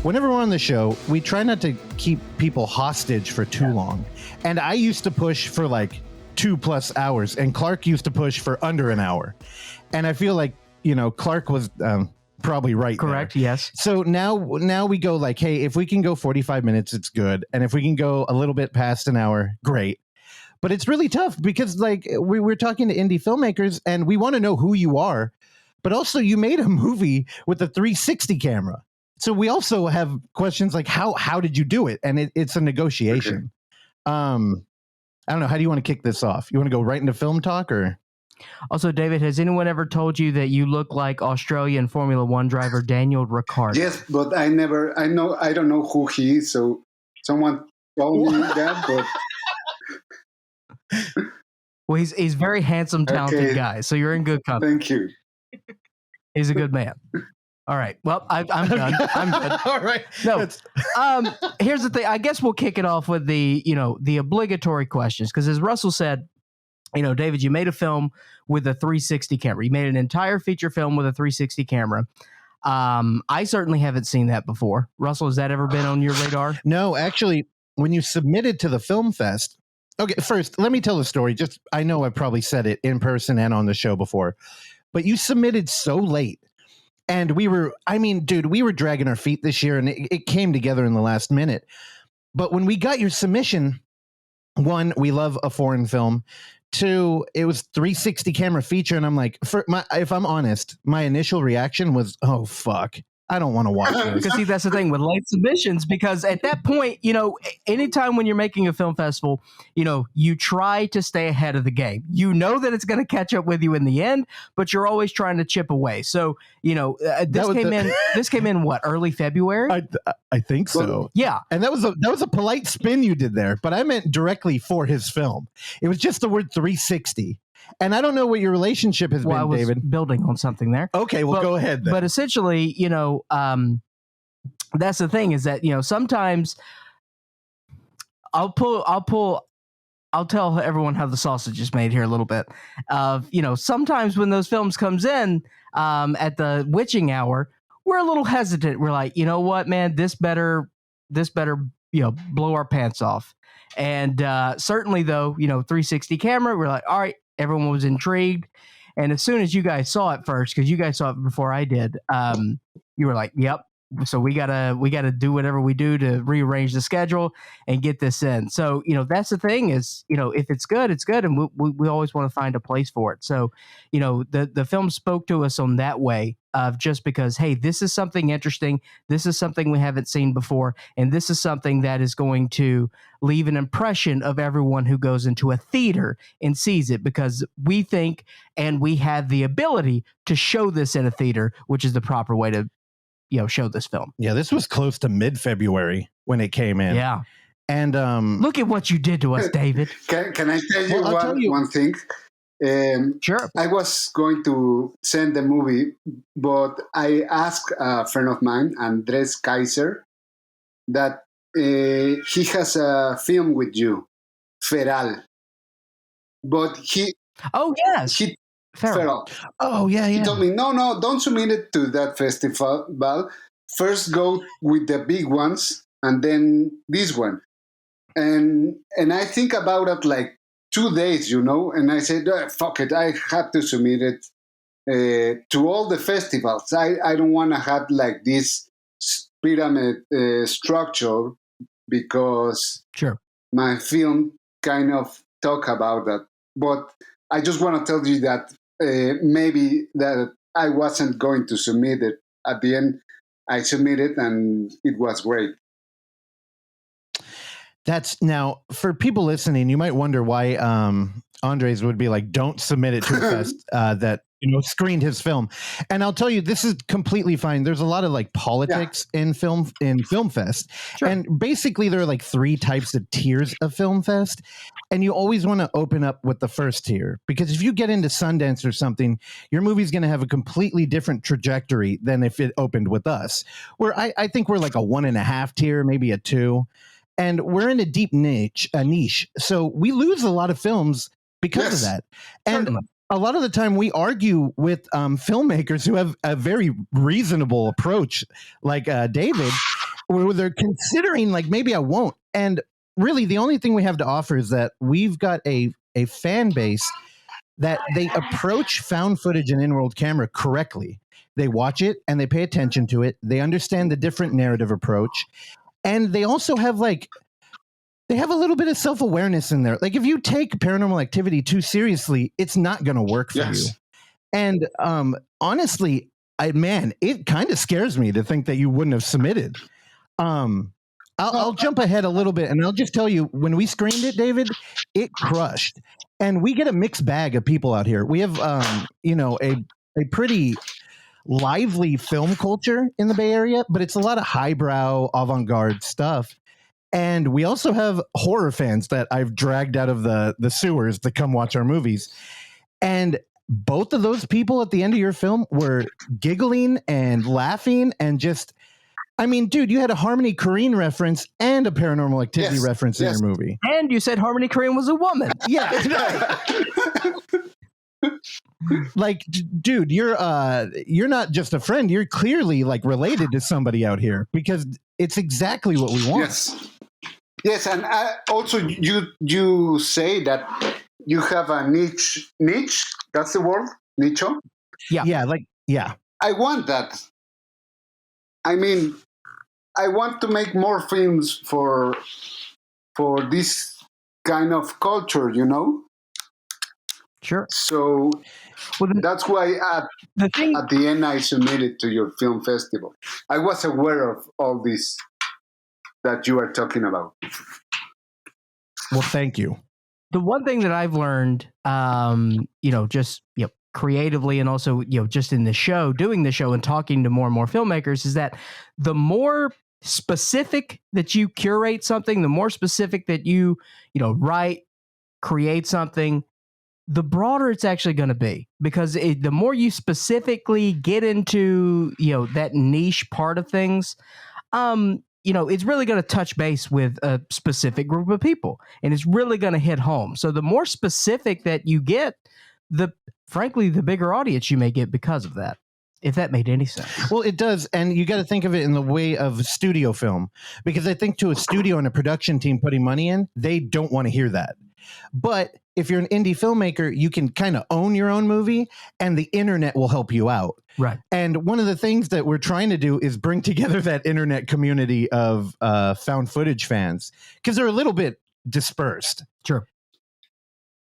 whenever we're on the show, we try not to keep people hostage for too long. And I used to push for like 2+ hours, and Clark used to push for under an hour. And I feel like, Clark was probably right. Correct. There. Yes. So now we go like, hey, if we can go 45 minutes, it's good. And if we can go a little bit past an hour, great. But it's really tough because like we're talking to indie filmmakers and we want to know who you are. But also you made a movie with a 360 camera. So we also have questions like how did you do it? And it's a negotiation. Okay. I don't know. How do you want to kick this off? You want to go right into film talk or? Also, David, has anyone ever told you that you look like Australian Formula One driver Daniel Ricciardo? Yes, but I don't know who he is. So someone told me that, but. Well, he's very handsome, talented guy. So you're in good company. Thank you. He's a good man. All right. Well, I'm done. I'm good. All right. No. Here's the thing. I guess we'll kick it off with the obligatory questions. Because as Russell said, David, you made a film with a 360 camera. You made an entire feature film with a 360 camera. I certainly haven't seen that before. Russell, has that ever been on your radar? No, actually, when you submitted to the film fest. Okay, first, let me tell the story. I know I probably said it in person and on the show before, but you submitted so late. And we were dragging our feet this year, and it came together in the last minute. But when we got your submission, one, we love a foreign film. Two, it was 360 camera feature, and I'm like, if I'm honest, my initial reaction was, oh, fuck. I don't want to watch this. Because see, that's the thing with late submissions, because at that point, anytime when you're making a film festival, you try to stay ahead of the game. You know that it's going to catch up with you in the end, but you're always trying to chip away. So, this came in what, early February? I think so. Yeah. And that was a polite spin you did there, but I meant directly for his film. It was just the word 360. And I don't know what your relationship has been, I was David. Building on something there. Okay, well, go ahead then. But essentially, that's the thing is that, sometimes I'll tell everyone how the sausage is made here a little bit. Sometimes when those films comes in at the witching hour, we're a little hesitant. We're like, you know what, man, this better, blow our pants off. And certainly though, 360 camera, we're like, all right, everyone was intrigued. And as soon as you guys saw it first, because you guys saw it before I did, you were like, yep. So we gotta do whatever we do to rearrange the schedule and get this in. So, that's the thing is, if it's good, it's good. And we always want to find a place for it. So, the film spoke to us on that way of just because, hey, this is something interesting. This is something we haven't seen before. And this is something that is going to leave an impression of everyone who goes into a theater and sees it, because we think and we have the ability to show this in a theater, which is the proper way to show this film. Yeah, this was close to mid-February when it came in. Yeah. And look at what you did to us, David. Can I tell you one thing? Sure. I was going to send the movie, but I asked a friend of mine, Andres Kaiser, that he has a film with you, Feral. But he... Oh, yes. Feral. Oh, yeah. He told me, no, don't submit it to that festival. First go with the big ones and then this one. And I think about it like 2 days, and I said, fuck it, I have to submit it to all the festivals. I don't want to have like this pyramid structure, because my film kind of talk about that. But I just want to tell you that maybe that I wasn't going to submit it. At the end, I submitted and it was great. That's now for people listening, you might wonder why Andres would be like, don't submit it to a fest that screened his film. And I'll tell you, this is completely fine. There's a lot of like politics in film fest. Sure. And basically there are like 3 types of tiers of film fest. And you always want to open up with the first tier, because if you get into Sundance or something, your movie's going to have a completely different trajectory than if it opened with us, where I think we're like a 1.5 tier, maybe a 2. And we're in a deep niche. So we lose a lot of films because of that. And certainly. A lot of the time we argue with filmmakers who have a very reasonable approach, like David, where they're considering like maybe I won't. And really, the only thing we have to offer is that we've got a fan base that they approach found footage and in-world camera correctly. They watch it and they pay attention to it. They understand the different narrative approach, and they also have they have a little bit of self-awareness in there. Like if you take Paranormal Activity too seriously, it's not going to work for you. And honestly, it kind of scares me to think that you wouldn't have submitted. I'll jump ahead a little bit, and I'll just tell you, when we screened it, David, it crushed. And we get a mixed bag of people out here. We have, a pretty lively film culture in the Bay Area, but it's a lot of highbrow, avant-garde stuff. And we also have horror fans that I've dragged out of the sewers to come watch our movies. And both of those people at the end of your film were giggling and laughing and just, I mean, dude, you had a Harmony Korine reference and a Paranormal Activity reference in your movie. And you said Harmony Korine was a woman. Yeah. Like, dude, you're not just a friend. You're clearly like related to somebody out here, because it's exactly what we want. Yes, and also you say that you have a niche. That's the word, nicho. Yeah. I want that. I mean, I want to make more films for this kind of culture, you know. Sure. So that's why at the end I submitted to your film festival. I was aware of all this that you are talking about. Well, thank you. The one thing that I've learned, creatively, and also, just in the show, doing the show and talking to more and more filmmakers, is that the more specific that you curate something, the more specific that you write, create something, the broader it's actually going to be, because the more you specifically get into that niche part of things, it's really going to touch base with a specific group of people, and it's really going to hit home. So the more specific that you get, frankly, the bigger audience you may get because of that. If that made any sense. Well, it does. And you got to think of it in the way of studio film, because I think to a studio and a production team putting money in, they don't want to hear that. But if you're an indie filmmaker, you can kind of own your own movie, and the internet will help you out. Right. And one of the things that we're trying to do is bring together that internet community of found footage fans, because they're a little bit dispersed. Sure.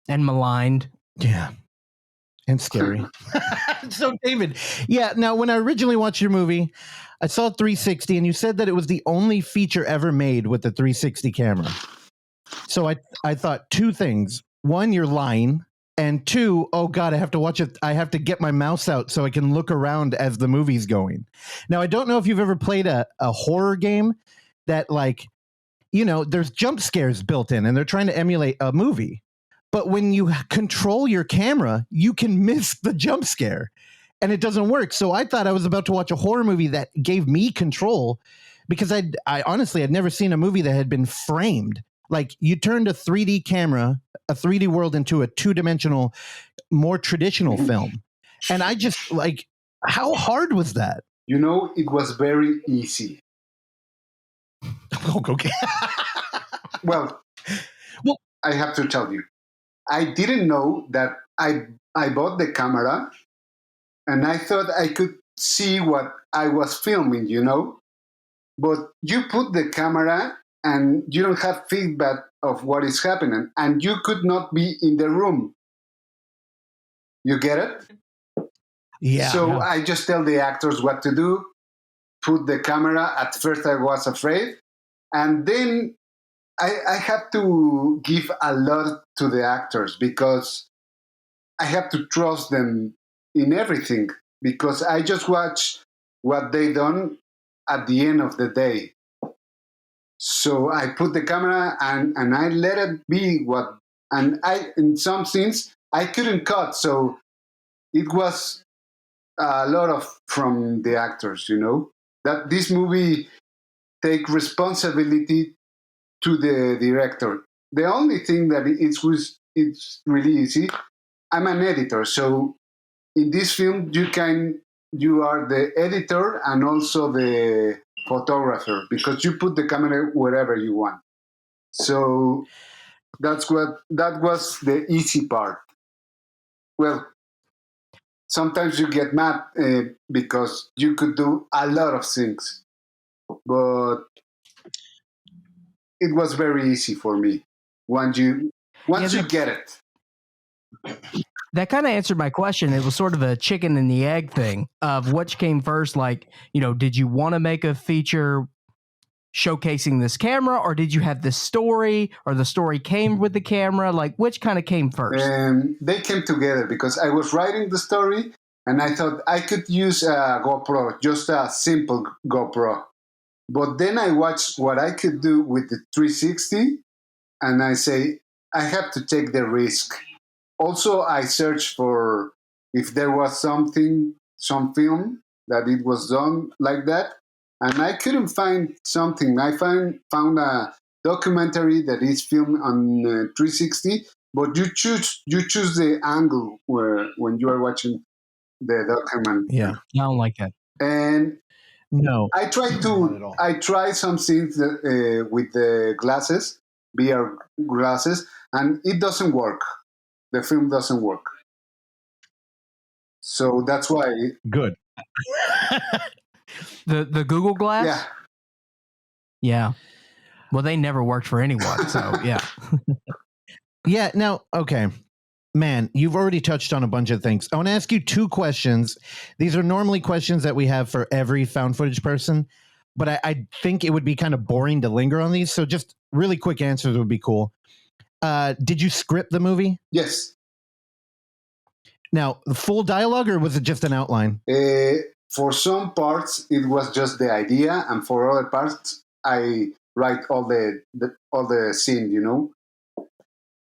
And maligned. Yeah. And scary. So, David, now when I originally watched your movie, I saw 360, and you said that it was the only feature ever made with the 360 camera. So I thought two things. One, you're lying. And two, oh God, I have to watch it. I have to get my mouse out so I can look around as the movie's going. Now, I don't know if you've ever played a horror game that, there's jump scares built in, and they're trying to emulate a movie. But when you control your camera, you can miss the jump scare, and it doesn't work. So I thought I was about to watch a horror movie that gave me control, because I honestly had never seen a movie that had been framed. Like, you turned a 3D camera, a 3D world, into a two-dimensional, more traditional film. And I just, how hard was that? It was very easy. Okay. Well, I have to tell you, I didn't know that I bought the camera, and I thought I could see what I was filming, But you put the camera, and you don't have feedback of what is happening, and you could not be in the room. You get it? Yeah. So I just tell the actors what to do, put the camera. At first I was afraid, and then I have to give a lot to the actors, because I have to trust them in everything, because I just watch what they done at the end of the day. So I put the camera and I let it be in some scenes I couldn't cut. So it was a lot from the actors, that this movie take responsibility to the director. The only thing that it's really easy. I'm an editor, so in this film you are the editor and also the photographer because you put the camera wherever you want. So that was the easy part. Well, sometimes you get mad because you could do a lot of things, but it was very easy for me once you get it. That kind of answered my question. It was sort of a chicken and the egg thing of which came first. Like, did you want to make a feature showcasing this camera, or did you have this story, or the story came with the camera? Like, which kind of came first? They came together because I was writing the story and I thought I could use a GoPro, just a simple GoPro. But then I watched what I could do with the 360 and I say, I have to take the risk. Also, I searched for if there was some film that it was done like that. And I couldn't find something. I found a documentary that is filmed on 360, but you choose the angle when you are watching the document. Yeah, I don't like that. And no, I tried some things with the glasses, VR glasses, and it doesn't work. The film doesn't work. So that's why. Good. The Google Glass? Yeah. Yeah. Well, they never worked for anyone, so yeah. Yeah, now, okay. Man, you've already touched on a bunch of things. I want to ask you two questions. These are normally questions that we have for every found footage person, but I think it would be kind of boring to linger on these, so just really quick answers would be cool. Did you script the movie? Yes. Now, the full dialogue, or was it just an outline? For some parts, it was just the idea, and for other parts, I write all the scene.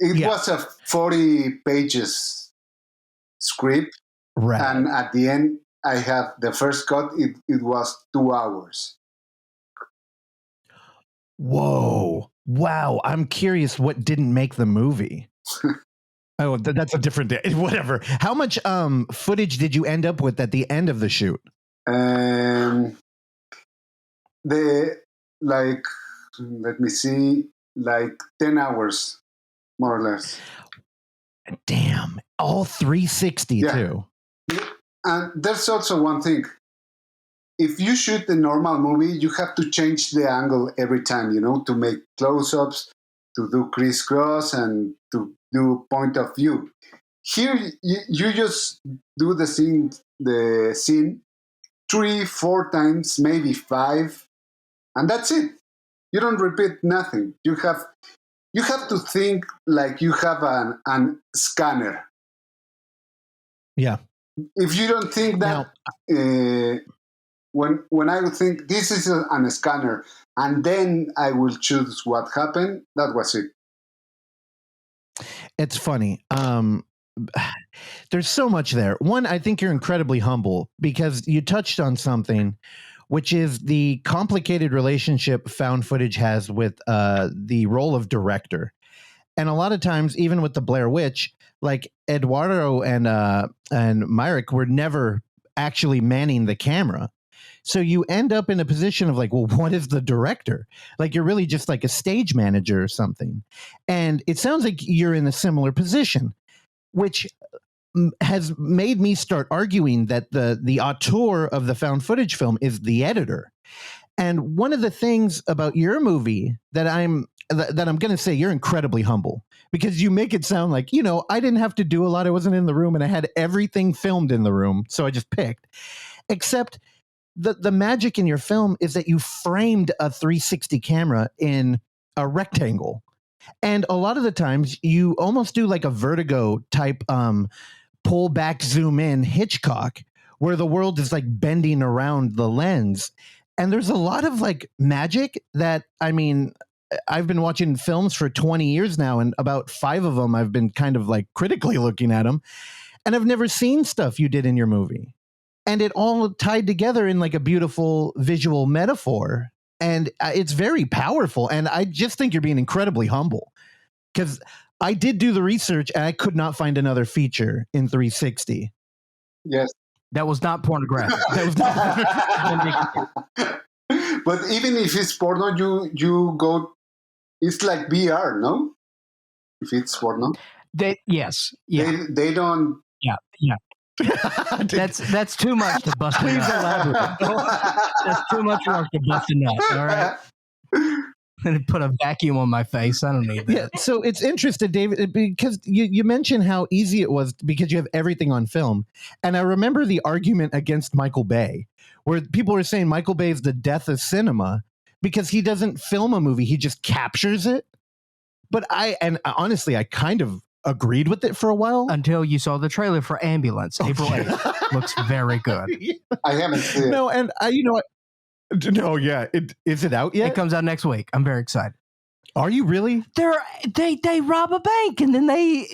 It was a 40 pages script, right? And at the end, I have the first cut. It was 2 hours. Whoa! Wow! I'm curious what didn't make the movie. Oh, that's a different day. Whatever. How much footage did you end up with at the end of the shoot? Let me see, 10 hours, more or less. Damn, all 360 too. And there's also one thing. If you shoot a normal movie, you have to change the angle every time, to make close-ups, to do crisscross, and to do point of view. Here, you just do the scene 3-4 times, maybe 5, and that's it. You don't repeat nothing. You have to think like you have an scanner. Yeah. If you don't think that, when I would think this is an scanner, and then I will choose what happened, that was it. It's funny. There's so much there. One, I think you're incredibly humble because you touched on something, which is the complicated relationship found footage has with the role of director. And a lot of times, even with the Blair Witch, like Eduardo and Myrick were never actually manning the camera. So you end up in a position of like, well, what is the director? Like, you're really just like a stage manager or something. And it sounds like you're in a similar position, which has made me start arguing that the auteur of the found footage film is the editor. And one of the things about your movie that I'm going to say, you're incredibly humble, because you make it sound like, I didn't have to do a lot. I wasn't in the room and I had everything filmed in the room. So I just picked. Except the magic in your film is that you framed a 360 camera in a rectangle. And a lot of the times you almost do like a Vertigo type pull back, zoom in Hitchcock, where the world is like bending around the lens. And there's a lot of like magic that, I've been watching films for 20 years now, and about 5 of them I've been kind of like critically looking at them, and I've never seen stuff you did in your movie. And it all tied together in like a beautiful visual metaphor. And it's very powerful. And I just think you're being incredibly humble, because I did do the research and I could not find another feature in 360. Yes. That was not pornographic. That was not pornographic. But even if it's porno, you go. It's like VR, no? If it's porno, Yes, yeah, they don't. yeah. That's too much to bust a Please nut. elaborate. That's too much work to bust a nut. All right, and put a vacuum on my face. I don't need that. Yeah, so it's interesting, David, because you mentioned how easy it was because you have everything on film. And I remember the argument against Michael Bay, where people were saying Michael Bay is the death of cinema because he doesn't film a movie, he just captures it. But honestly, I kind of agreed with it for a while. Until you saw the trailer for Ambulance, April 8th. Looks very good. I haven't seen it. No, and you know what? No, yeah. Is it out yet? It comes out next week. I'm very excited. Are you really? They rob a bank and then they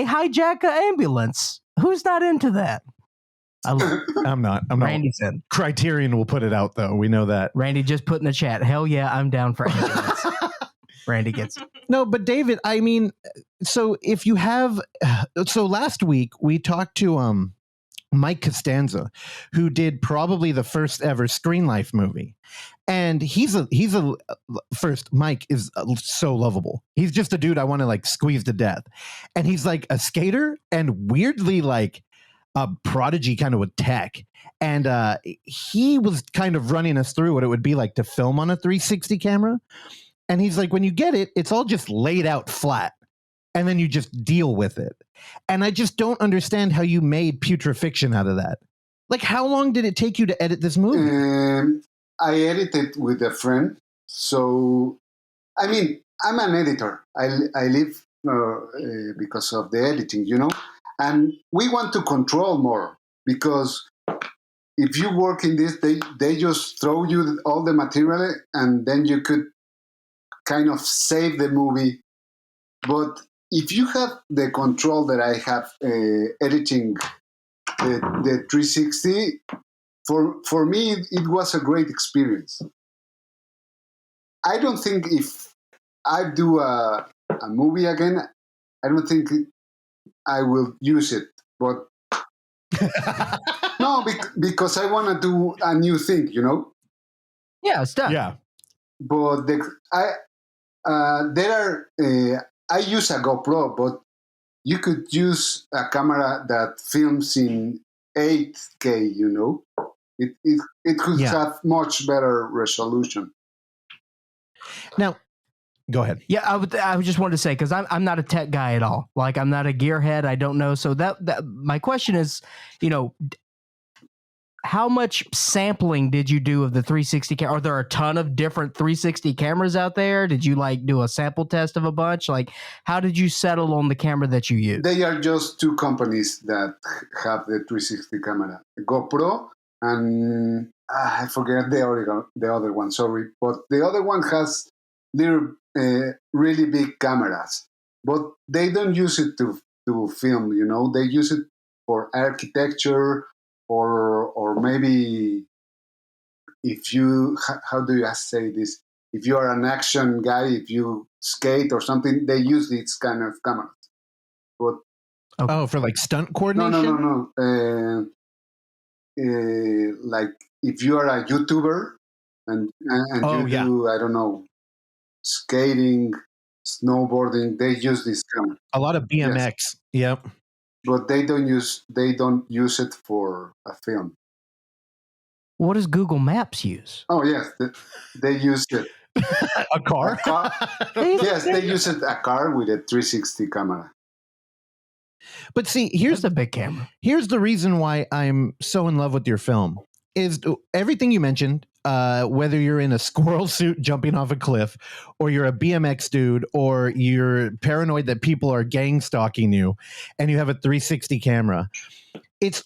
hijack an ambulance. Who's not into that? I'm not. Randy said. Criterion will put it out, though. We know that. Randy just put in the chat. Hell yeah, I'm down for ambulance. Randy gets it. No, but David, I mean, so if you have, so last week we talked to Mike Costanza, who did probably the first ever Screen Life movie, and he's a first. Mike is so lovable. He's just a dude I want to like squeeze to death, and he's like a skater and weirdly like a prodigy kind of with tech. And he was kind of running us through what it would be like to film on a 360 camera. And he's like, when you get it, it's all just laid out flat. And then you just deal with it. And I just don't understand how you made Putrefixion out of that. Like, how long did it take you to edit this movie? I edited with a friend. So, I mean, I'm an editor. I live because of the editing, you know? And we want to control more because if you work in this, they just throw you all the material and then you could kind of save the movie. But if you have the control that I have editing the 360, for me, it was a great experience. I don't think if I do a movie again, I don't think I will use it. But no, because I want to do a new thing, you know? Yeah, it's done. Yeah. But I use a GoPro, but you could use a camera that films in 8K, you know? It could have much better resolution. Now, go ahead. Yeah, I just wanted to say, because I'm not a tech guy at all. Like, I'm not a gearhead. I don't know. So that my question is, you know, how much sampling did you do of the 360 camera? Are there a ton of different 360 cameras out there? Did you like do a sample test of a bunch? Like, how did you settle on the camera that you use? They are just two companies that have the 360 camera, GoPro and I forget the other one. Sorry, but the other one has little really big cameras, but they don't use it to film. You know, they use it for architecture. Or maybe if you, how do you say this? If you are an action guy, if you skate or something, they use these kind of cameras. But for like stunt coordination? No. Like if you are a YouTuber and you do, I don't know, skating, snowboarding, they use this camera. A lot of BMX. Yes. Yep. But they don't use it for a film. What does Google Maps use? Oh yes, they use it. A car? Yes, they use it a car with a 360 camera. But see, here's the big camera. Here's the reason why I'm so in love with your film is everything you mentioned. Whether you're in a squirrel suit jumping off a cliff, or you're a BMX dude, or you're paranoid that people are gang stalking you, and you have a 360 camera,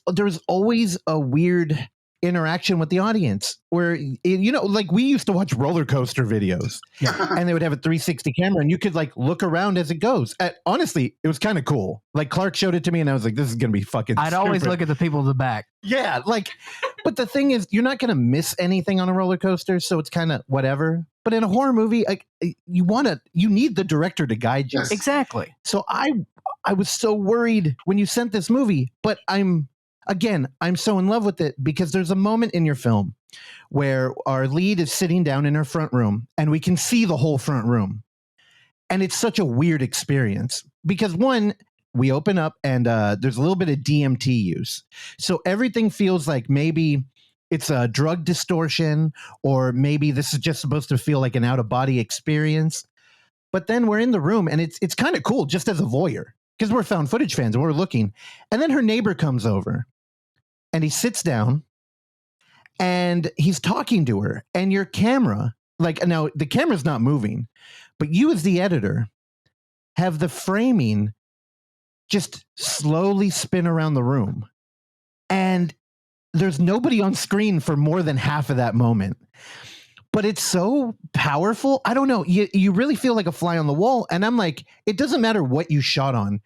there's always a weird interaction with the audience where, you know, like we used to watch roller coaster videos and they would have a 360 camera and you could like look around as it goes. Honestly, it was kind of cool. Like Clark showed it to me and I was like, this is going to be fucking I'd stupid. always look at the people in the back. Yeah. Like, but the thing is, you're not going to miss anything on a roller coaster. So it's kind of whatever. But in a horror movie, like you need the director to guide you. Yes. Exactly. So I was so worried when you sent this movie, but I'm so in love with it because there's a moment in your film where our lead is sitting down in her front room and we can see the whole front room. And it's such a weird experience because one, we open up and there's a little bit of DMT use. So everything feels like maybe it's a drug distortion, or maybe this is just supposed to feel like an out-of-body experience. But then we're in the room and it's kind of cool just as a voyeur because we're found footage fans and we're looking. And then her neighbor comes over and he sits down and he's talking to her, and your camera, like, now the camera's not moving, but you as the editor have the framing just slowly spin around the room. And there's nobody on screen for more than half of that moment. But it's so powerful. I don't know. You really feel like a fly on the wall. And I'm like, it doesn't matter what you shot on,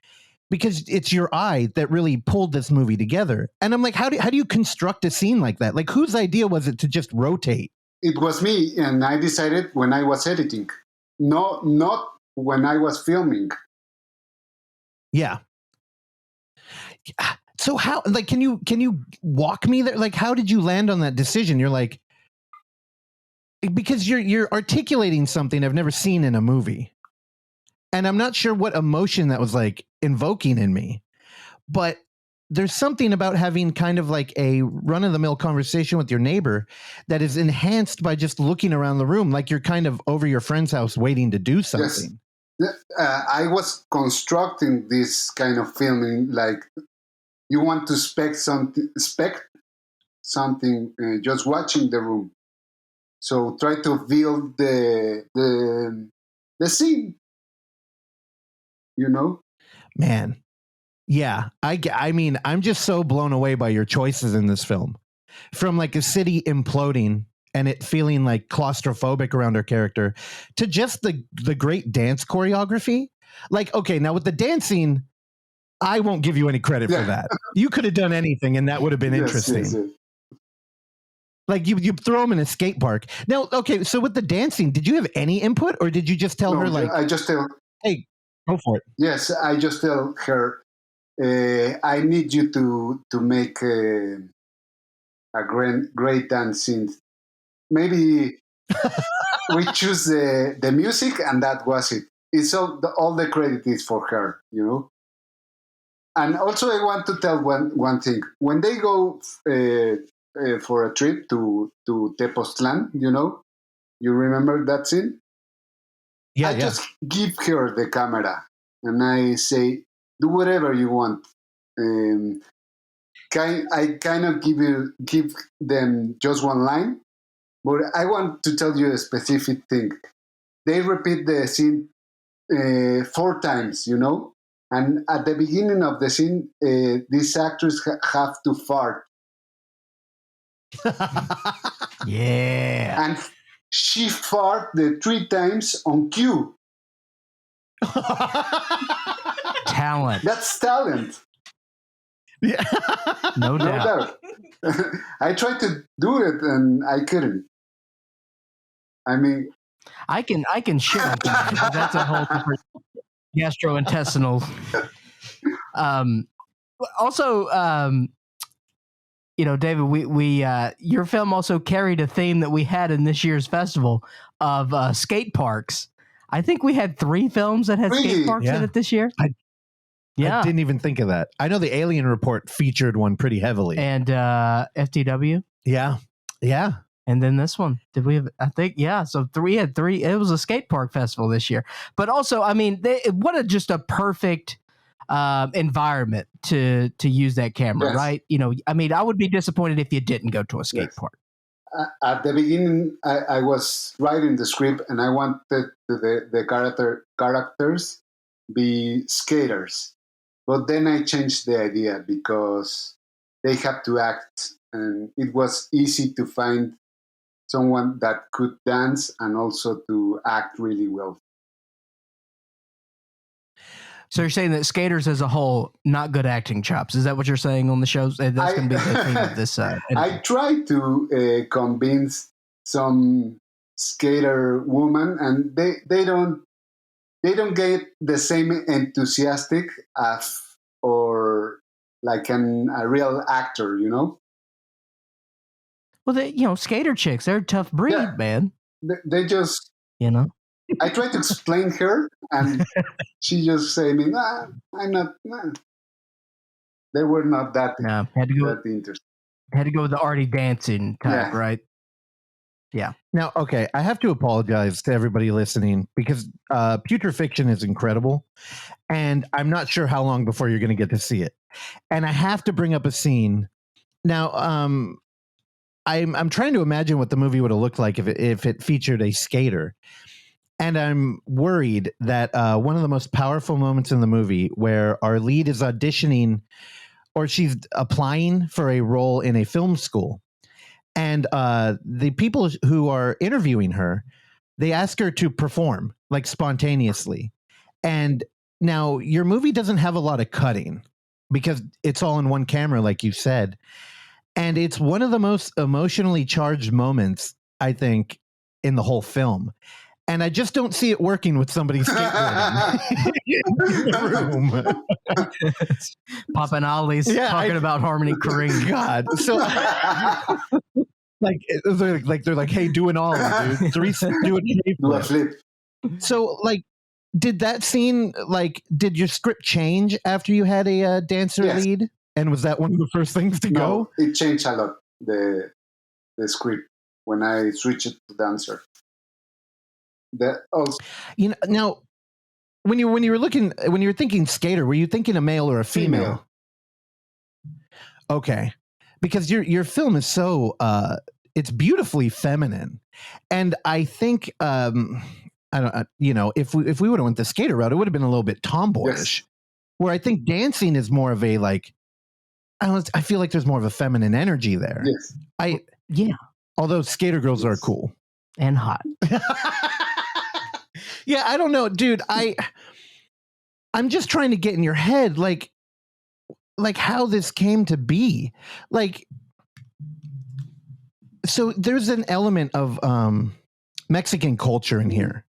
because it's your eye that really pulled this movie together. And I'm like, how do you construct a scene like that? Like, whose idea was it to just rotate? It was me, and I decided when I was editing. No, not when I was filming. Yeah. So how, like, can you walk me there? Like, how did you land on that decision? You're like, because you're articulating something I've never seen in a movie. And I'm not sure what emotion that was like invoking in me, but there's something about having kind of like a run-of-the-mill conversation with your neighbor that is enhanced by just looking around the room, like you're kind of over your friend's house waiting to do something. Yes. I was constructing this kind of filming, like you want to expect something just watching the room. So try to build the scene. You know? Man. Yeah. I mean, I'm just so blown away by your choices in this film. From like a city imploding and it feeling like claustrophobic around our character, to just the great dance choreography. Like, okay, now with the dancing, I won't give you any credit for that. You could have done anything and that would have been interesting. Yes. Like you throw them in a skate park. Now, okay, so with the dancing, did you have any input, or did you just tell her like, I just tell, hey, go for it? Yes, I just tell her, I need you to make a great dance scene. Maybe we choose the music, and that was it. It's all the credit is for her, you know. And also, I want to tell one thing. When they go for a trip to Tepoztlan, you know, you remember that scene? Yeah, I just give her the camera and I say, do whatever you want. I kind of give them just one line, but I want to tell you a specific thing. They repeat the scene 4 times, you know, and at the beginning of the scene, these actors have to fart. Yeah. And she farted the 3 times on cue. Talent. That's talent. Yeah. No doubt. I tried to do it and I couldn't. I mean, I can share with that, but that's a whole different gastrointestinal. Also, you know, David, we your film also carried a theme that we had in this year's festival of skate parks. I think we had 3 films that had skate parks in it this year. I didn't even think of that. I know the Alien Report featured one pretty heavily. And FTW. Yeah. And then this one. Did we have, I think, yeah. So we had 3. It was a skate park festival this year. But also, I mean, just a perfect environment to use that camera, right? You know, I mean, I would be disappointed if you didn't go to a skate park. At the beginning, I was writing the script and I wanted the characters be skaters. But then I changed the idea because they have to act. And it was easy to find someone that could dance and also to act really well. So you're saying that skaters as a whole, not good acting chops. Is that what you're saying on the shows? That's going to be the theme of this. I tried to convince some skater woman, and they don't get the same enthusiastic as or like a real actor, you know. Well, skater chicks, they're a tough breed, man. They just, I tried to explain her, and she just said me, nah, I'm not, nah. They were not that, had to go that interesting. Had to go with the arty dancing type, right? Yeah. Now, okay, I have to apologize to everybody listening because Putrefixion is incredible, and I'm not sure how long before you're going to get to see it. And I have to bring up a scene. Now, I'm trying to imagine what the movie would have looked like if it featured a skater. And I'm worried that one of the most powerful moments in the movie where our lead is auditioning or she's applying for a role in a film school. And the people who are interviewing her, they ask her to perform like spontaneously. And now your movie doesn't have a lot of cutting because it's all in one camera, like you said. And it's one of the most emotionally charged moments, I think, in the whole film. And I just don't see it working with somebody skateboarding in the room. Popping ollies, talking about Harmony Korine. God. So they're like, hey, do an ollie, dude. Do a flip. So did that scene, did your script change after you had a dancer lead? And was that one of the first things to go? It changed a lot, the script, when I switched it to dancer. Now, when you were thinking skater, were you thinking a male or a female? Okay, because your film is so it's beautifully feminine, and I think I don't if we would have went the skater route, it would have been a little bit tomboyish. Yes. Where I think dancing is more of a I feel like there's more of a feminine energy there. Yes. Although skater girls are cool and hot. Yeah, I don't know, dude. I'm just trying to get in your head, like how this came to be. So there's an element of Mexican culture in here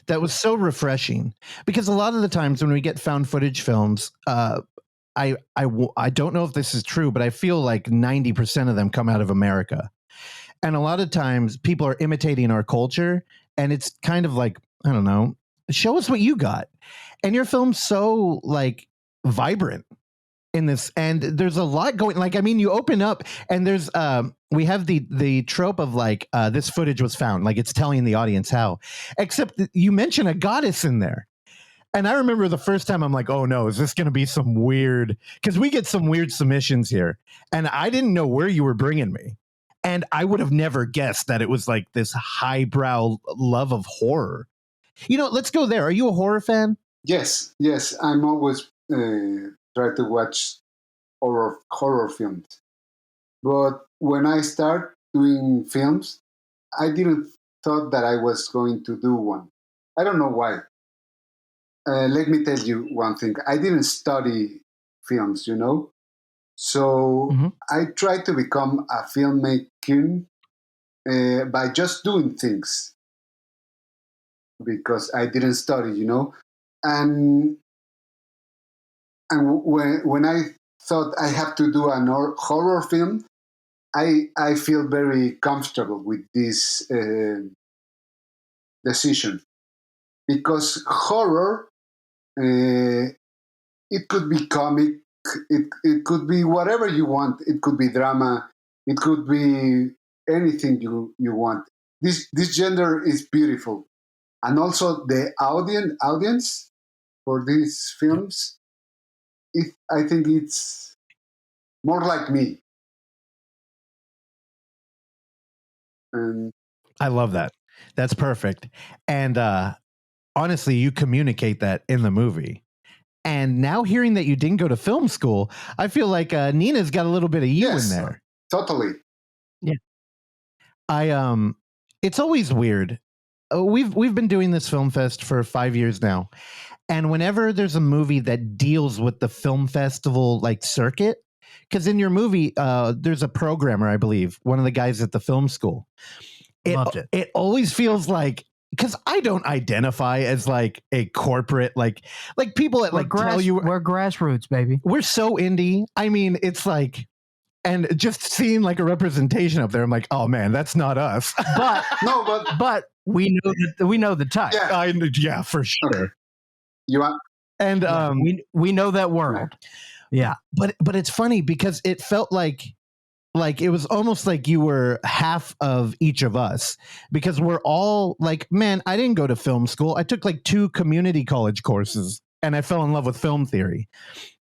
that was so refreshing because a lot of the times when we get found footage films, I don't know if this is true, but I feel like 90% of them come out of America. And a lot of times people are imitating our culture, and it's kind of like, I don't know, show us what you got. And your film's so vibrant in this, and there's a lot going, you open up and there's we have the trope of this footage was found, it's telling the audience how, except that you mention a goddess in there. And I remember the first time I'm like, oh no, is this going to be some weird, because we get some weird submissions here, and I didn't know where you were bringing me. And I would have never guessed that it was this highbrow love of horror. Let's go there. Are you a horror fan? Yes. I'm always try to watch horror films. But when I start doing films, I didn't thought that I was going to do one. I don't know why. Let me tell you one thing. I didn't study films, So I tried to become a filmmaker by just doing things because I didn't study, And when I thought I have to do an horror film, I feel very comfortable with this decision because horror, it could be comic. It could be whatever you want. It could be drama. It could be anything you want. This genre is beautiful, and also the audience for these films. I think it's more like me. And I love that. That's perfect. And honestly, you communicate that in the movie. And now hearing that you didn't go to film school, I feel like Nina's got a little bit of you in there. Totally. Yeah. It's always weird. We've been doing this film fest for 5 years now. And whenever there's a movie that deals with the film festival circuit, because in your movie, there's a programmer, I believe, one of the guys at the film school. Loved it. It always feels like, because I don't identify as a corporate, people that tell you we're grassroots, baby. We're so indie. I mean, it's And just seeing like a representation up there, I'm like, oh man, that's not us. But but we know the type. Yeah. Yeah, for sure. Okay. You are. And we know that world. Yeah. But it's funny because it felt like it was almost like you were half of each of us, because we're all like, man, I didn't go to film school. I took like 2 community college courses and I fell in love with film theory.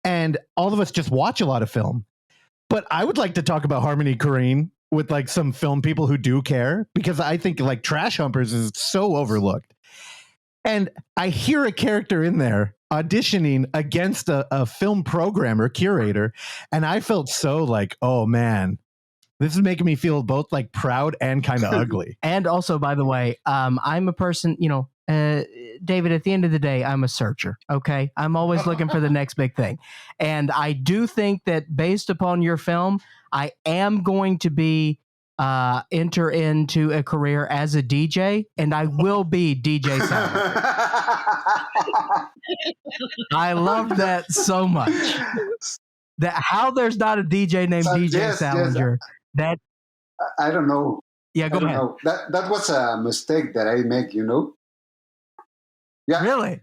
And all of us just watch a lot of film. But I would like to talk about Harmony Korine with like some film people who do care, because I think like Trash Humpers is so overlooked. And I hear a character in there auditioning against a film programmer, curator, and I felt so like, oh man, this is making me feel both like proud and kind of ugly. And also, by the way, I'm a person, David, at the end of the day, I'm a searcher. Okay. I'm always looking for the next big thing. And I do think that based upon your film, I am going to be enter into a career as a DJ, and I will be DJ Salinger. I love that so much. That how there's not a DJ named DJ Salinger. That I don't know. Yeah, go ahead. Know. That was a mistake that I make. Yeah. Really?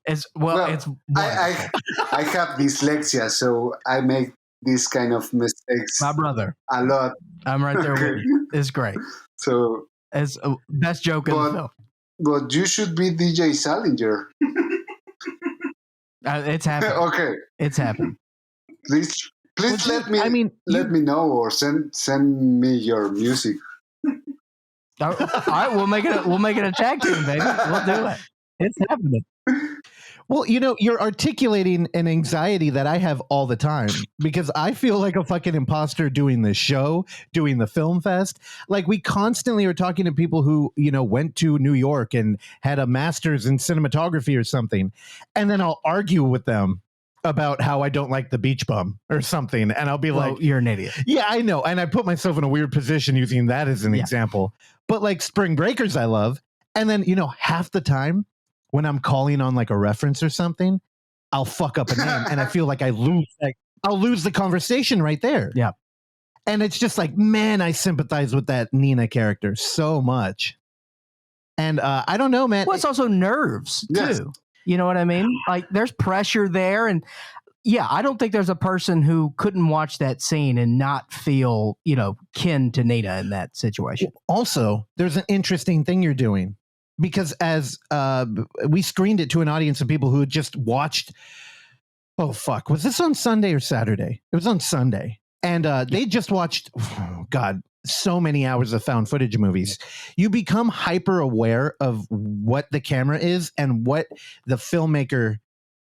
It's it's. I have dyslexia, so I make these kind of mistakes. My brother, a lot. I'm right there with you. It's great. So it's best joke in the film. But you should be DJ Salinger. It's happening. Okay, it's happening. Please let me know, or send me your music. All right, we'll make it a tag team, baby. We'll do it. It's happening. Well, you're articulating an anxiety that I have all the time, because I feel like a fucking imposter doing this show, doing the film fest. Like, we constantly are talking to people who, went to New York and had a master's in cinematography or something. And then I'll argue with them about how I don't like the beach bum or something. And I'll be like, you're an idiot. Yeah, I know. And I put myself in a weird position using that as an example. But like Spring Breakers, I love. And then, half the time, when I'm calling on like a reference or something, I'll fuck up a name and I feel like I'll lose the conversation right there. Yeah. And it's just like, man, I sympathize with that Nina character so much. And I don't know, man. Well, it's also nerves yes. too. You know what I mean? Like, there's pressure there. And yeah, I don't think there's a person who couldn't watch that scene and not feel, kin to Nina in that situation. Also, there's an interesting thing you're doing. Because as we screened it to an audience of people who had just watched, was this on Sunday or Saturday? It was on Sunday. And they just watched, so many hours of found footage movies. You become hyper aware of what the camera is and what the filmmaker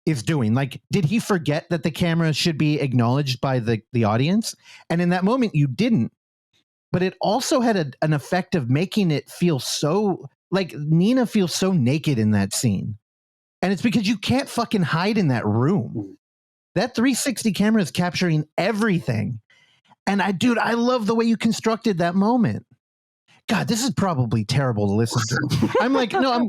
is doing. Like, did he forget that the camera should be acknowledged by the audience? And in that moment, you didn't. But it also had an effect of making it feel so... Like, Nina feels so naked in that scene. And it's because you can't fucking hide in that room. That 360 camera is capturing everything. And I love the way you constructed that moment. God, this is probably terrible to listen to. I'm like, no,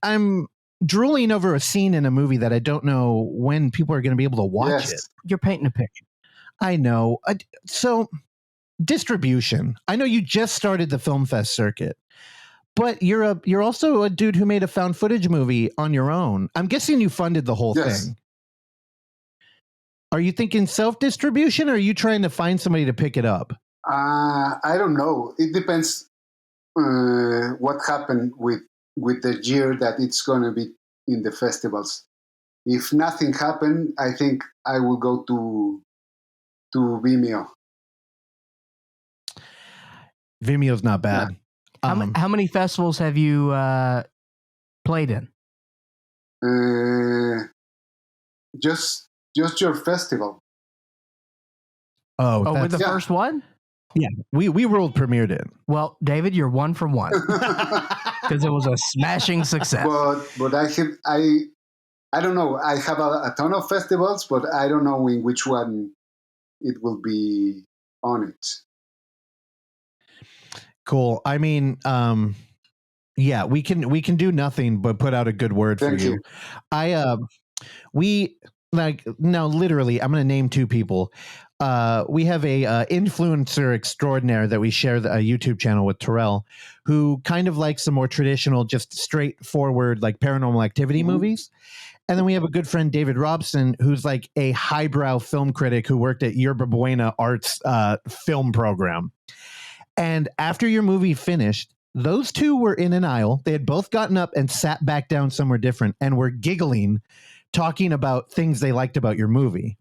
I'm drooling over a scene in a movie that I don't know when people are going to be able to watch it. You're painting a picture. I know. So, distribution. I know you just started the Film Fest circuit. But you're also a dude who made a found footage movie on your own. I'm guessing you funded the whole thing. Are you thinking self-distribution, or are you trying to find somebody to pick it up? I don't know. It depends what happened with the year that it's going to be in the festivals. If nothing happened, I think I will go to Vimeo. Vimeo's not bad. Yeah. How many festivals have you played in? Just your festival. With the first one? Yeah, we world premiered it. Well, David, you're 1 for 1 because it was a smashing success. But I don't know. I have a ton of festivals, but I don't know in which one it will be on it. Cool. I mean, yeah, we can do nothing but put out a good word for you. like, no, literally, I'm going to name two people. We have a influencer extraordinaire that we share a YouTube channel with, Terrell, who kind of likes the more traditional, just straightforward, like Paranormal Activity movies. And then we have a good friend, David Robson, who's like a highbrow film critic who worked at Yerba Buena Arts film program. And after your movie finished, those two were in an aisle. They had both gotten up and sat back down somewhere different and were giggling, talking about things they liked about your movie.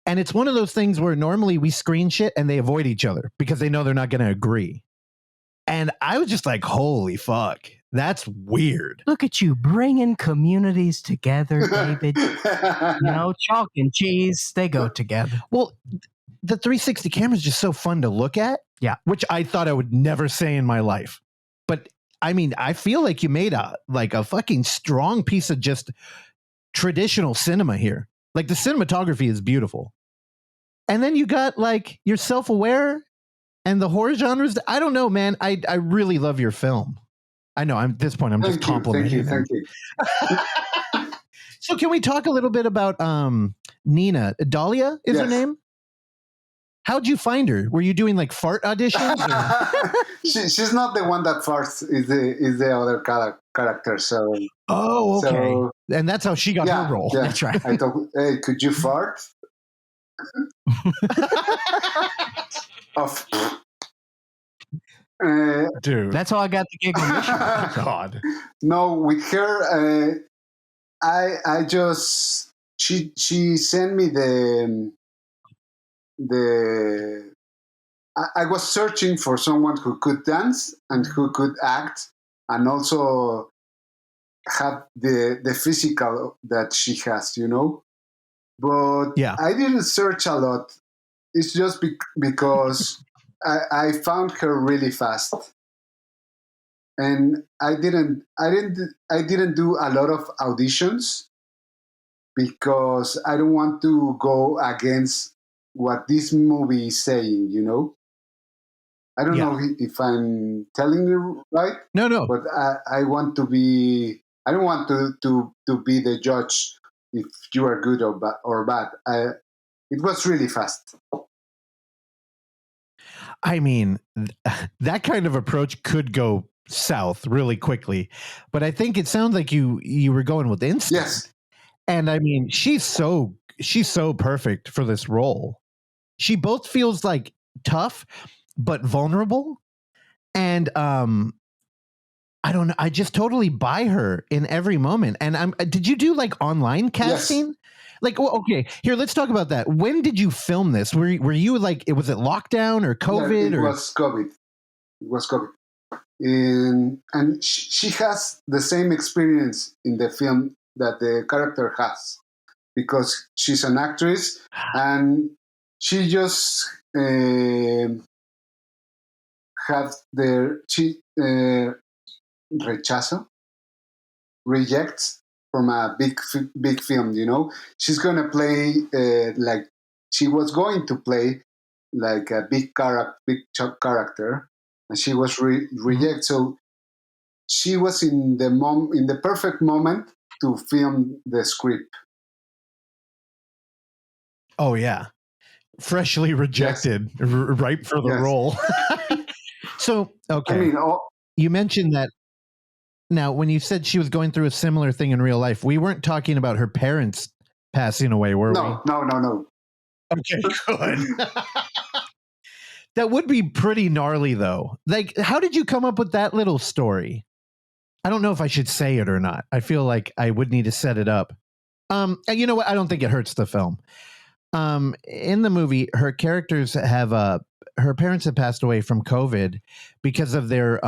And it's one of those things where normally we screen shit and they avoid each other because they know they're not going to agree. And I was just like, holy fuck, that's weird. Look at you bringing communities together, David. Chalk and cheese, they go together. Well, the 360 camera is just so fun to look at. Yeah. Which I thought I would never say in my life. But I mean, I feel like you made a fucking strong piece of just traditional cinema here. Like the cinematography is beautiful. And then you got like you're self-aware and the horror genres. I don't know, man. I really love your film. I know at this point I'm just complimenting. Thank you. So can we talk a little bit about Nina? Dahlia is her name? How'd you find her? Were you doing like fart auditions? She's not the one that farts. Is the other character? So okay. So, and that's how she got her role. Yeah. That's right. I thought, hey, could you fart? Dude, that's how I got the gig on this show. God. No, with her, I just she sent me I was searching for someone who could dance and who could act and also have the physical that she has, But I didn't search a lot. It's just because I found her really fast, and I didn't do a lot of auditions because I don't want to go against what this movie is saying, I don't know if I'm telling you right. No. But I want to be. I don't want to be the judge if you are good or bad. It was really fast. I mean, that kind of approach could go south really quickly, but I think it sounds like you were going with instinct. Yes. And I mean, she's so perfect for this role. She both feels like tough but vulnerable, and I don't know, I just totally buy her in every moment. And did you do like online casting? Yes. Like, well, okay, here, let's talk about that. When did you film this? Were you like, was it lockdown or COVID? Yeah, it was COVID. It was COVID. And she has the same experience in the film that the character has, because she's an actress and she just rejects from a big film. She's gonna play like she was going to play like a big character, and she was rejected. So she was in the perfect moment to film the script. Oh yeah, freshly rejected, yes. Ripe for the role. So okay, I mean, you mentioned that. Now, when you said she was going through a similar thing in real life, we weren't talking about her parents passing away, were we? No. Okay, good. That would be pretty gnarly, though. Like, how did you come up with that little story? I don't know if I should say it or not. I feel like I would need to set it up. You know what? I don't think it hurts the film. In the movie, her characters have her parents have passed away from COVID because of their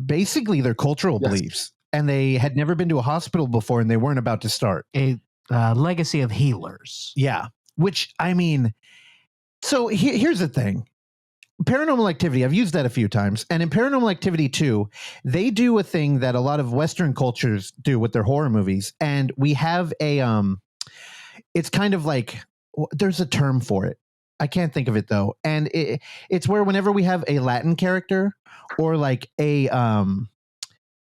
basically their cultural beliefs, and they had never been to a hospital before, and they weren't about to start a legacy of healers. Yeah, which I mean, so here's the thing. Paranormal Activity, I've used that a few times, and in Paranormal Activity 2, they do a thing that a lot of Western cultures do with their horror movies, and we have a it's kind of like, there's a term for it. I can't think of it though. And it's where whenever we have a Latin character or like a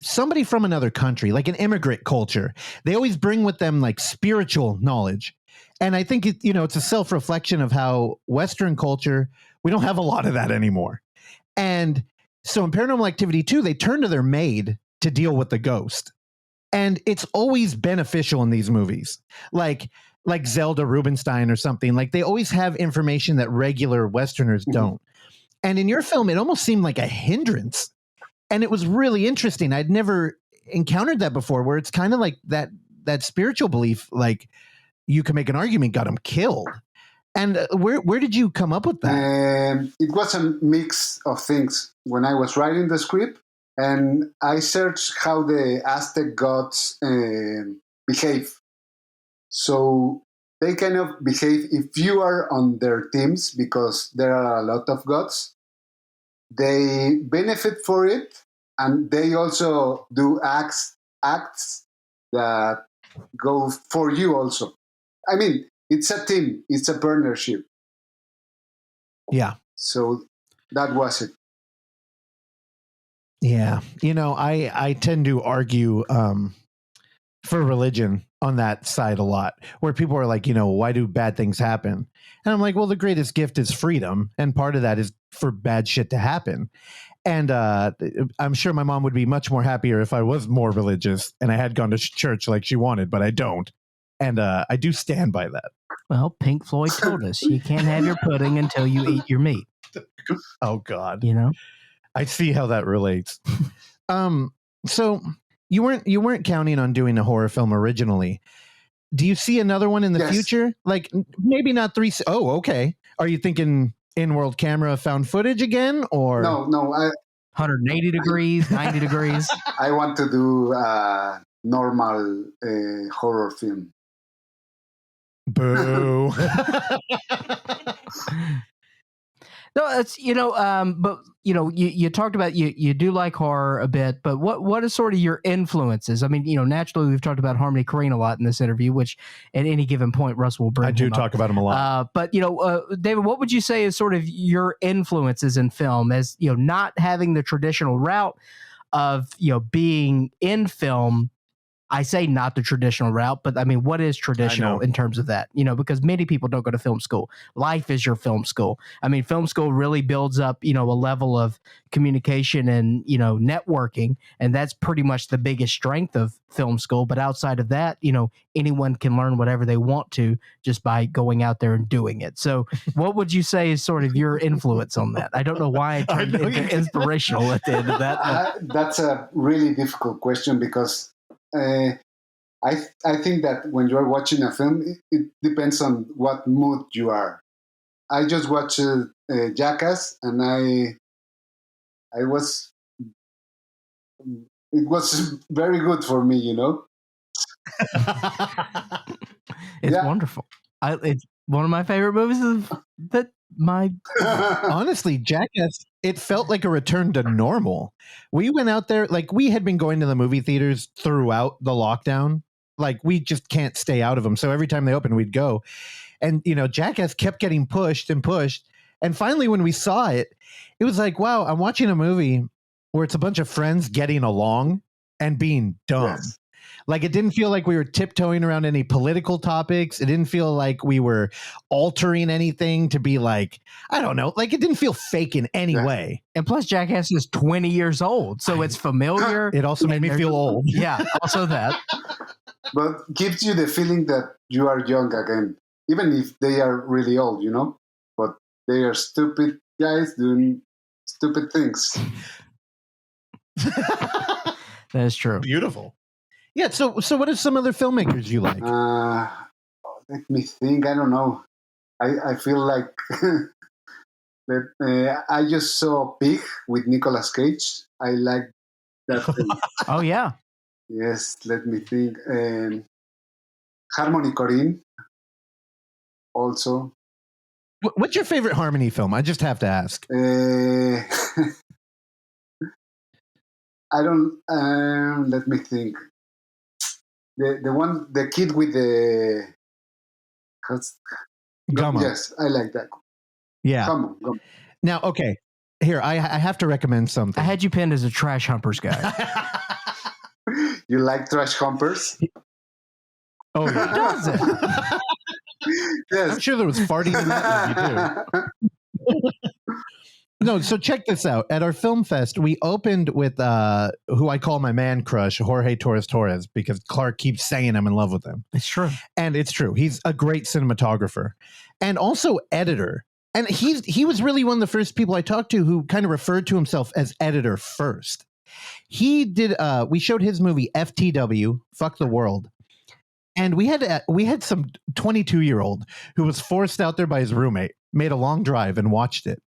somebody from another country, like an immigrant culture, they always bring with them like spiritual knowledge. And I think it's a self-reflection of how Western culture, we don't have a lot of that anymore. And so in Paranormal Activity 2, they turn to their maid to deal with the ghost. And it's always beneficial in these movies. Like Zelda Rubinstein or something. Like they always have information that regular Westerners don't. And in your film, it almost seemed like a hindrance. And it was really interesting. I'd never encountered that before, where it's kind of like that spiritual belief, like you can make an argument, got him killed. And where did you come up with that? It was a mix of things. When I was writing the script, and I searched how the Aztec gods behave. So they kind of behave, if you are on their teams, because there are a lot of gods, they benefit for it, and they also do acts that go for you also. I mean, it's a team, it's a partnership. Yeah. So that was it. Yeah. I tend to argue for religion on that side a lot, where people are like, why do bad things happen? And I'm like, well, the greatest gift is freedom. And part of that is for bad shit to happen. And I'm sure my mom would be much more happier if I was more religious and I had gone to church like she wanted, but I don't. And I do stand by that. Well, Pink Floyd told us you can't have your pudding until you eat your meat. Oh, God. I see how that relates. So you weren't counting on doing a horror film originally. Do you see another one in the future? Like maybe not 3. Oh, okay. Are you thinking in-world camera found footage again, or no? 180 degrees, 90 degrees. I want to do a normal horror film. Boo. No, it's but you talked about you do like horror a bit, but what is sort of your influences? I mean, naturally we've talked about Harmony Korine a lot in this interview, which at any given point Russ will bring. I do talk about him a lot. But David, what would you say is sort of your influences in film, as not having the traditional route of being in film? I say not the traditional route, but I mean, what is traditional in terms of that? Because many people don't go to film school. Life is your film school. I mean, film school really builds up, a level of communication and, networking. And that's pretty much the biggest strength of film school. But outside of that, anyone can learn whatever they want to just by going out there and doing it. So what would you say is sort of your influence on that? I don't know why I turned into inspirational at the end of that. That's a really difficult question, because I think that when you're watching a film, it depends on what mood you are. I just watched Jackass, and it was very good for me, It's wonderful. It's one of my favorite movies honestly, Jackass, it felt like a return to normal. We went out there, like we had been going to the movie theaters throughout the lockdown. Like we just can't stay out of them. So every time they open, we'd go. And, Jackass kept getting pushed and pushed. And finally, when we saw it, it was like, wow, I'm watching a movie where it's a bunch of friends getting along and being dumb. Yes. Like it didn't feel like we were tiptoeing around any political topics. It didn't feel like we were altering anything to be like, I don't know, like it didn't feel fake in any way. And plus Jackass is 20 years old, so it's familiar. It also made me feel old. Yeah, also that. But gives you the feeling that you are young again, even if they are really old, but they are stupid guys doing stupid things. That is true. Beautiful. Yeah, so what are some other filmmakers you like? Let me think. I don't know. I feel like that I just saw Pig with Nicolas Cage. I like that film. Oh, yeah. Yes, let me think. Harmony Korine also. What's your favorite Harmony film? I just have to ask. I don't... let me think. The kid with the Gummo. Yes, I like that. Yeah. Gummo. Now, okay, here I have to recommend something. I had you pinned as a trash Humpers guy. You like trash humpers? Oh, Who yeah. doesn't? Yes. I'm sure there was farting in that movie, too. No, so check this out. At our film fest, we opened with who I call my man crush, Jorge Torres, because Clark keeps saying I'm in love with him. It's true. And it's true. He's a great cinematographer and also editor. And he was really one of the first people I talked to who kind of referred to himself as editor first. He did we showed his movie FTW, Fuck the World. And we had some 22-year-old who was forced out there by his roommate, made a long drive and watched it.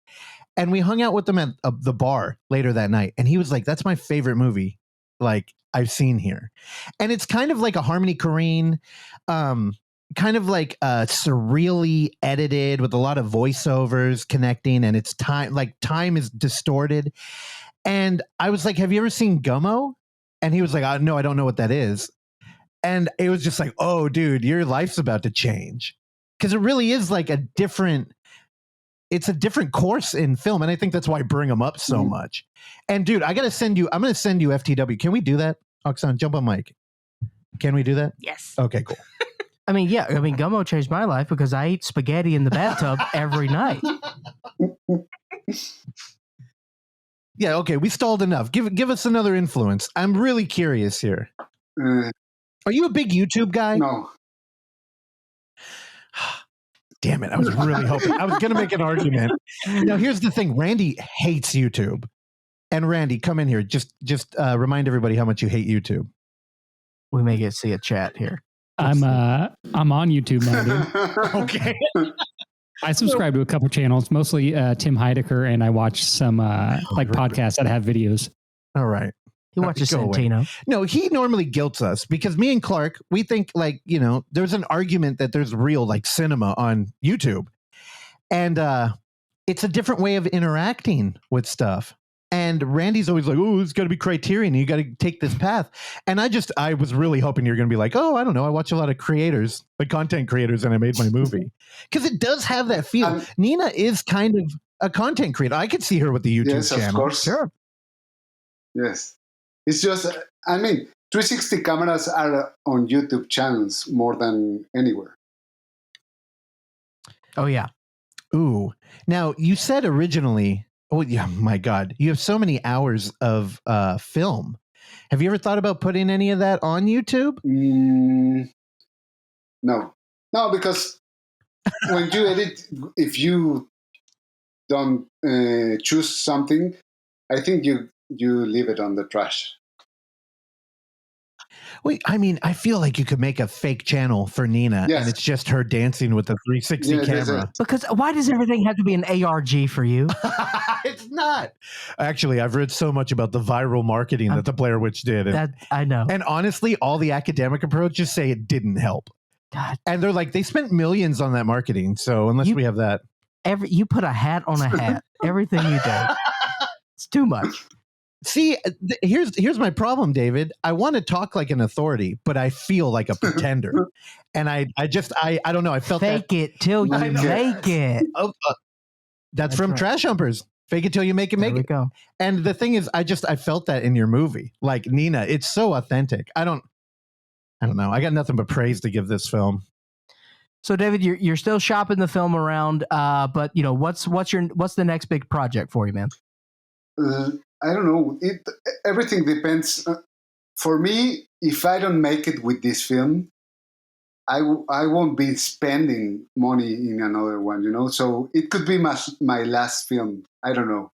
And we hung out with them at the bar later that night. And he was like, that's my favorite movie like I've seen here. And it's kind of like a Harmony Korine, kind of like surreally edited with a lot of voiceovers connecting, and it's time is distorted. And I was like, have you ever seen Gummo? And he was like, no, I don't know what that is. And it was just like, oh, dude, your life's about to change. Because it really is like it's a different course in film. And I think that's why I bring them up so much. And dude, I'm going to send you FTW. Can we do that? Oksana, jump on mic. Can we do that? Yes. Okay, cool. I mean, yeah. I mean, Gummo changed my life because I eat spaghetti in the bathtub every night. Yeah, okay, we stalled enough. Give us another influence. I'm really curious here. Are you a big YouTube guy? No. Damn it, I was really hoping. I was going to make an argument. Now, here's the thing. Randy hates YouTube. And Randy, come in here. Just remind everybody how much you hate YouTube. We may get to see a chat here. I'm on YouTube now, dude. Okay. I subscribe to a couple channels, mostly Tim Heidecker, and I watch some podcasts that have videos. All right. He watches Go away. Santino. No, he normally guilts us because me and Clark, we think there's an argument that there's real like cinema on YouTube. And it's a different way of interacting with stuff. And Randy's always like, oh, it's got to be criterion. You got to take this path. And I was really hoping you're going to be like, oh, I don't know. I watch a lot of creators, like content creators, and I made my movie. Because it does have that feel. Nina is kind of a content creator. I could see her with the YouTube channel. Yes, of course. Sure. Yes. It's just, 360 cameras are on YouTube channels more than anywhere. Oh, yeah. Ooh. Now, you said originally, oh, yeah, my God, you have so many hours of film. Have you ever thought about putting any of that on YouTube? No, because when you edit, if you don't choose something, I think you leave it on the trash. Wait, I feel like you could make a fake channel for Nina, and it's just her dancing with the 360 camera. Because why does everything have to be an ARG for you? It's not. Actually, I've read so much about the viral marketing that the Blair Witch did. That I know. And honestly, all the academic approaches say it didn't help. God. And they're like, they spent millions on that marketing. So unless we have that. You put a hat on a hat. Everything you do. It's too much. See, here's my problem, David. I want to talk like an authority, but I feel like a pretender. And I don't know. I felt fake it till you make it. That's from right. Trash Humpers. Fake it till you make it. Make it. Go. And the thing is, I felt that in your movie, like Nina. It's so authentic. I don't know. I got nothing but praise to give this film. So, David, you're still shopping the film around, but what's the next big project for you, man? I don't know. Everything depends. For me, if I don't make it with this film, I won't be spending money in another one, So it could be my last film. I don't know.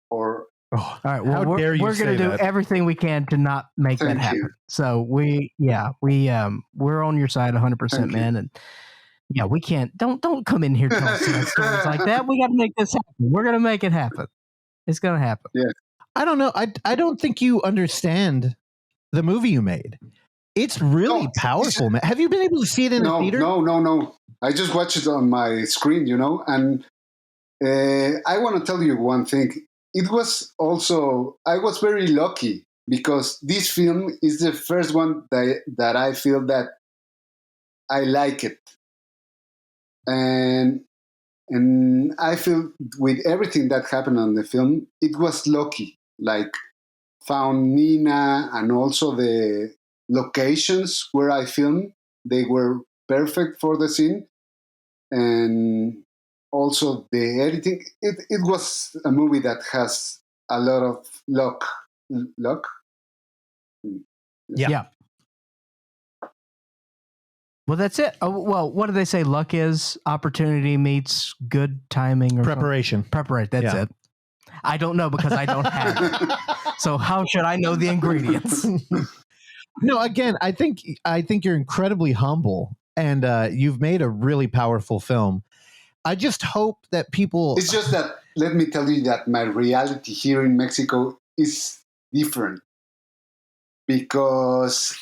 Or all right. Well, we're going to do everything we can to not make that happen. You. So we're on your side 100%, man. And yeah, we can't. Don't come in here telling stories like that. We got to make this happen. We're going to make it happen. It's going to happen. Yeah. I don't know. I don't think you understand the movie you made. It's really powerful, man. Have you been able to see it in the theater? No. I just watched it on my screen, And I want to tell you one thing. It was also, I was very lucky because this film is the first one that I feel that I like it. And I feel with everything that happened on the film, it was lucky. Like found Nina and also the locations where I filmed. They were perfect for the scene. And also the editing. It was a movie that has a lot of luck. Yeah. Well, that's it. Oh, well, what do they say? Luck is opportunity meets good timing or Preparation. Preparation. That's it. I don't know because I don't have it. So how should I know the ingredients? No, again, I think you're incredibly humble, and you've made a really powerful film. I just hope that people. It's just that, let me tell you that my reality here in Mexico is different, because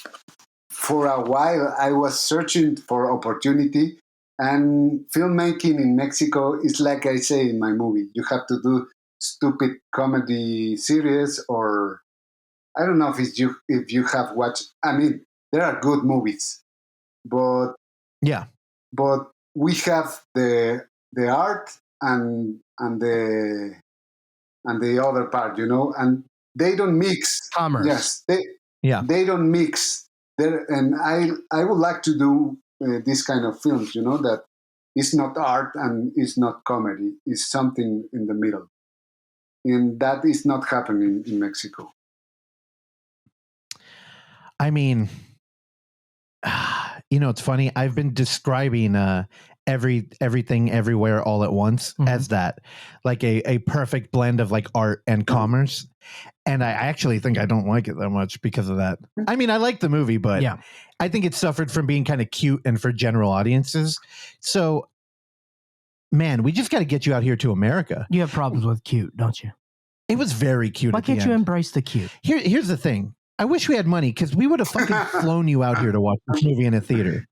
for a while I was searching for opportunity, and filmmaking in Mexico is like I say in my movie. You have to do stupid comedy series, or I don't know if you have watched. I mean, there are good movies, but we have the art and the other part, and they don't mix. Commerce. Yes, they don't mix. There, and I would like to do this kind of films, that it's not art and it's not comedy. It's something in the middle, and that is not happening in Mexico. I mean, it's funny. I've been describing everything everywhere all at once as that, like a perfect blend of like art and commerce. And I actually think I don't like it that much because of that. I mean, I like the movie, but I think it suffered from being kind of cute and for general audiences. So, man, we just got to get you out here to America. You have problems with cute, don't you? It was very cute. Why can't you embrace the cute? Here's the thing. I wish we had money, because we would have fucking flown you out here to watch this movie in a theater.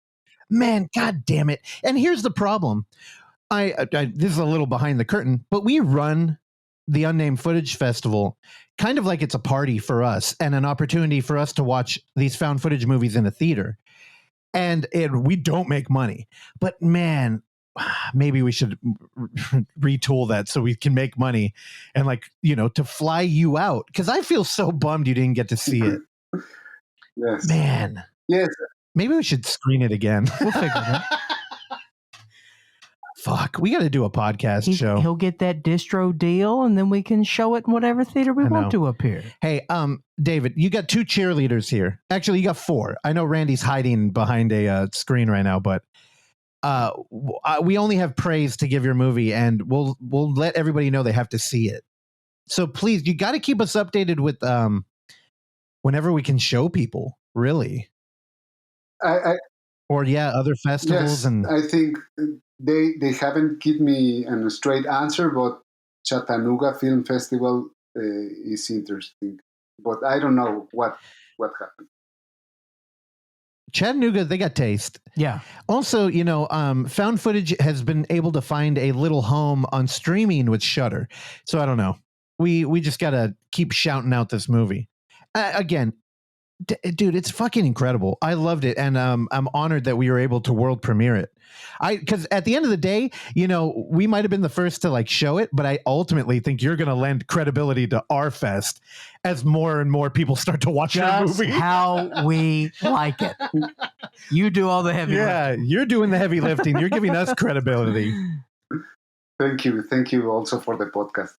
Man, god damn it. And here's the problem. I this is a little behind the curtain, but we run the Unnamed Footage Festival kind of like it's a party for us and an opportunity for us to watch these found footage movies in a theater. And we don't make money. But man, maybe we should retool that so we can make money and to fly you out, because I feel so bummed you didn't get to see it. Yes, man. Yes, maybe we should screen it again. We'll figure it out. Fuck, we got to do a podcast show. He'll get that distro deal, and then we can show it in whatever theater we want to up here. Hey, David, you got 2 cheerleaders here. Actually, you got 4. I know Randy's hiding behind a screen right now, but we only have praise to give your movie, and we'll let everybody know they have to see it. So please, you got to keep us updated with whenever we can show people. Really, other festivals. Yes, and I think they haven't given me a straight answer, but Chattanooga Film Festival is interesting, but I don't know what happened. Chattanooga, they got taste. Yeah. Also, found footage has been able to find a little home on streaming with Shudder. So I don't know. We just got to keep shouting out this movie. Again, dude, it's fucking incredible. I loved it. And I'm honored that we were able to world premiere it. Because at the end of the day, we might have been the first to show it, but I ultimately think you're going to lend credibility to our fest as more and more people start to watch your movie. How we like it. You do all the heavy lifting. Yeah, you're doing the heavy lifting. You're giving us credibility. Thank you. Thank you also for the podcast.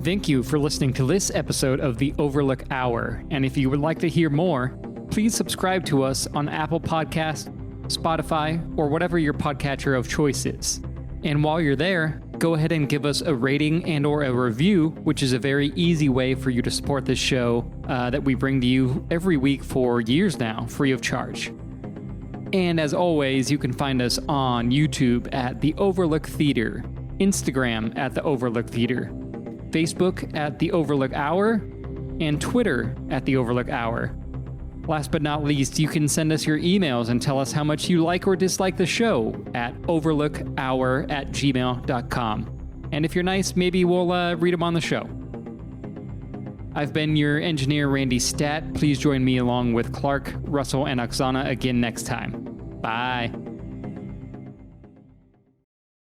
Thank you for listening to this episode of the Overlook Hour. And if you would like to hear more, please subscribe to us on Apple Podcasts, Spotify, or whatever your podcatcher of choice is. And while you're there, go ahead and give us a rating and or a review, which is a very easy way for you to support this show that we bring to you every week for years now, free of charge. And as always, you can find us on YouTube at The Overlook Theater, Instagram at The Overlook Theater, Facebook at The Overlook Hour, and Twitter at The Overlook Hour. Last but not least, you can send us your emails and tell us how much you like or dislike the show at overlookhour@gmail.com. And if you're nice, maybe we'll read them on the show. I've been your engineer, Randy Stat. Please join me along with Clark, Russell, and Oksana again next time. Bye.